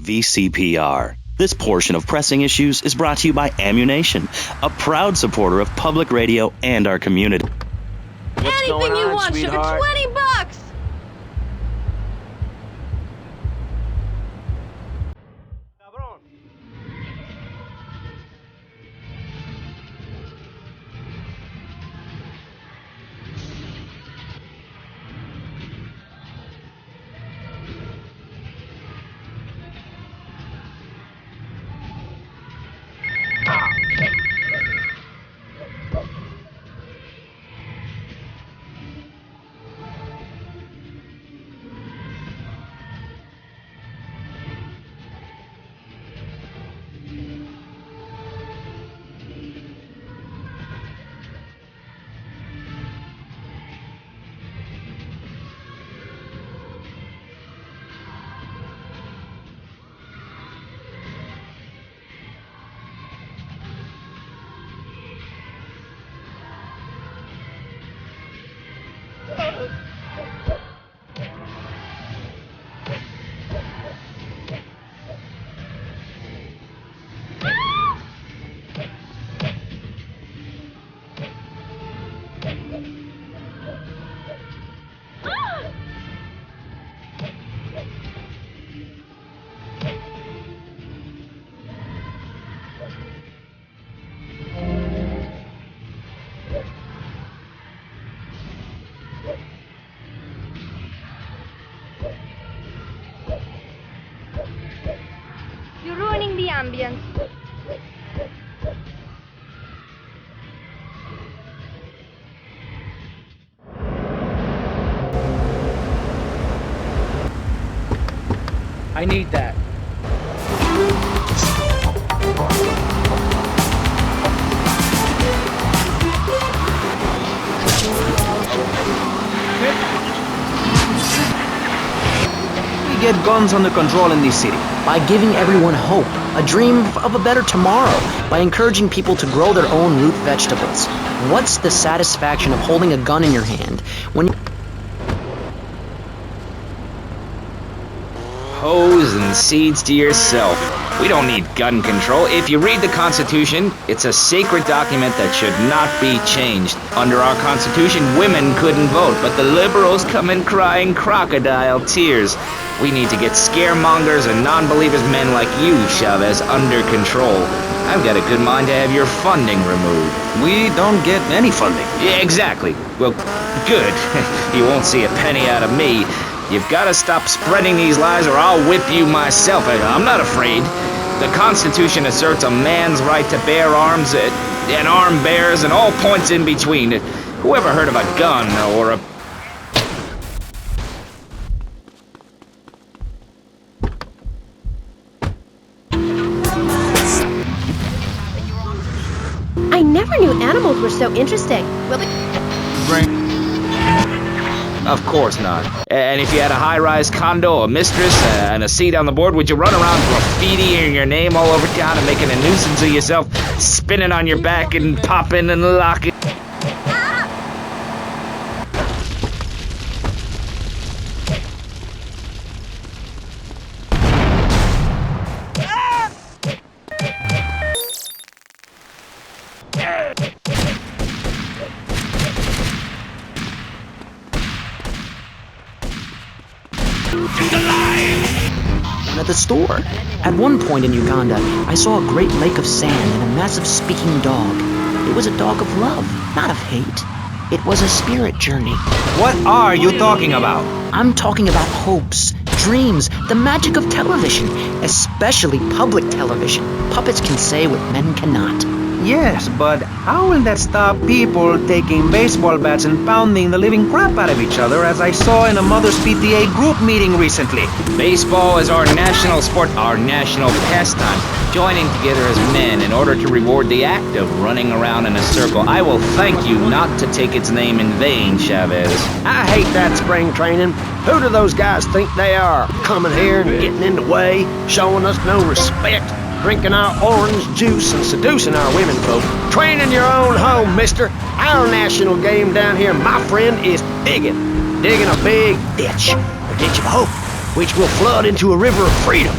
VCPR. This portion of Pressing Issues is brought to you by Ammu-Nation, a proud supporter of public radio and our community. What's Anything going you on, want, sweetheart? sugar, $20! You're ruining the ambience. I need that. We get guns under control in this city. By giving everyone hope, a dream of a better tomorrow, by encouraging people to grow their own root vegetables. What's the satisfaction of holding a gun in your hand when Hose and seeds to yourself. We don't need gun control. If you read the Constitution, it's a sacred document that should not be changed. Under our Constitution, women couldn't vote, but the liberals come in crying crocodile tears. We need to get scaremongers and non-believers men like you, Chavez, under control. I've got a good mind to have your funding removed. We don't get any funding. Yeah, exactly. Well, good. You won't see a penny out of me. You've got to stop spreading these lies or I'll whip you myself. I'm not afraid. The Constitution asserts a man's right to bear arms and arm bearers and all points in between. Who ever heard of a gun or a... I never knew animals were so interesting. Will they... Of course not. And if you had a high-rise condo, a mistress, and a seat on the board, would you run around graffitiing your name all over town and making a nuisance of yourself, spinning on your back and popping and locking? at the store. At one point in Uganda, I saw a great lake of sand and a massive speaking dog. It was a dog of love, not of hate. It was a spirit journey. What are you talking about? I'm talking about hopes, dreams, the magic of television, especially public television. Puppets can say what men cannot. Yes, but how will that stop people taking baseball bats and pounding the living crap out of each other, as I saw in a Mother's PTA group meeting recently? Baseball is our national sport, our national pastime, joining together as men in order to reward the act of running around in a circle. I will thank you not to take its name in vain, Chavez. I hate that spring training. Who do those guys think they are? Coming here and getting in the way, showing us no respect, drinking our orange juice and seducing our women folk. Train in your own home, mister. Our national game down here, my friend, is digging a big ditch, a ditch of hope, which will flood into a river of freedom.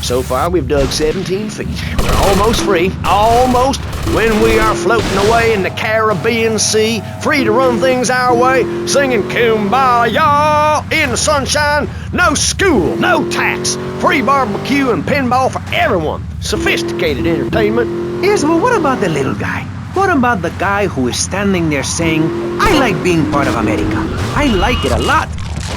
So far, we've dug 17 feet. We're almost free. Almost. When we are floating away in the Caribbean Sea, free to run things our way, singing Kumbaya in the sunshine. No school, no tax. Free barbecue and pinball for everyone. Sophisticated entertainment. Yes, but what about the little guy? What about the guy who is standing there saying, I like being part of America. I like it a lot.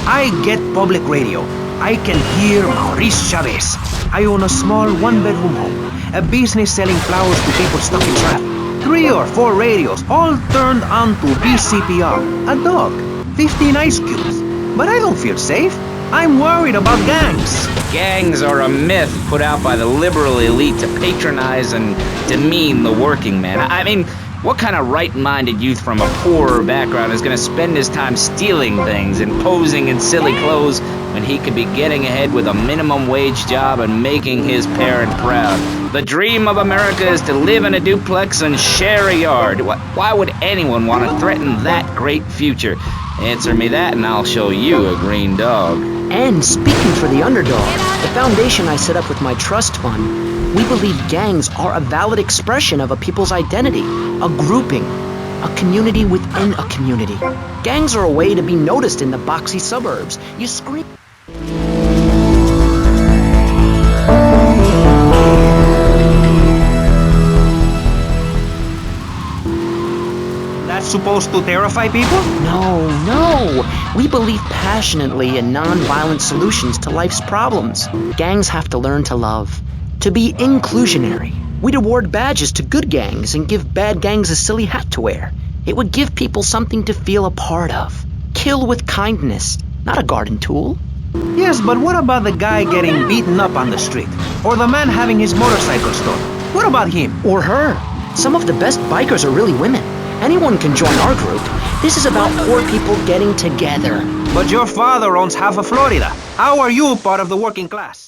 I get public radio. I can hear Maurice Chavez. I own a small one-bedroom home, a business selling flowers to people stuck in traffic. 3 or 4 radios, all turned on to BCPR. A dog, 15 ice cubes. But I don't feel safe. I'm worried about gangs. Gangs are a myth put out by the liberal elite to patronize and demean the working man. I mean, what kind of right-minded youth from a poorer background is going to spend his time stealing things and posing in silly clothes when he could be getting ahead with a minimum wage job and making his parent proud? The dream of America is to live in a duplex and share a yard. Why would anyone want to threaten that great future? Answer me that and I'll show you a green dog. And speaking for the underdog, the foundation I set up with my trust fund, we believe gangs are a valid expression of a people's identity, a grouping, a community within a community. Gangs are a way to be noticed in the boxy suburbs. You scream. That's supposed to terrify people? No. We believe passionately in non-violent solutions to life's problems. Gangs have to learn to love, to be inclusionary. We'd award badges to good gangs and give bad gangs a silly hat to wear. It would give people something to feel a part of. Kill with kindness, not a garden tool. Yes, but what about the guy getting beaten up on the street? Or the man having his motorcycle stolen? What about him? Or her. Some of the best bikers are really women. Anyone can join our group. This is about poor people getting together. But your father owns half of Florida. How are you part of the working class?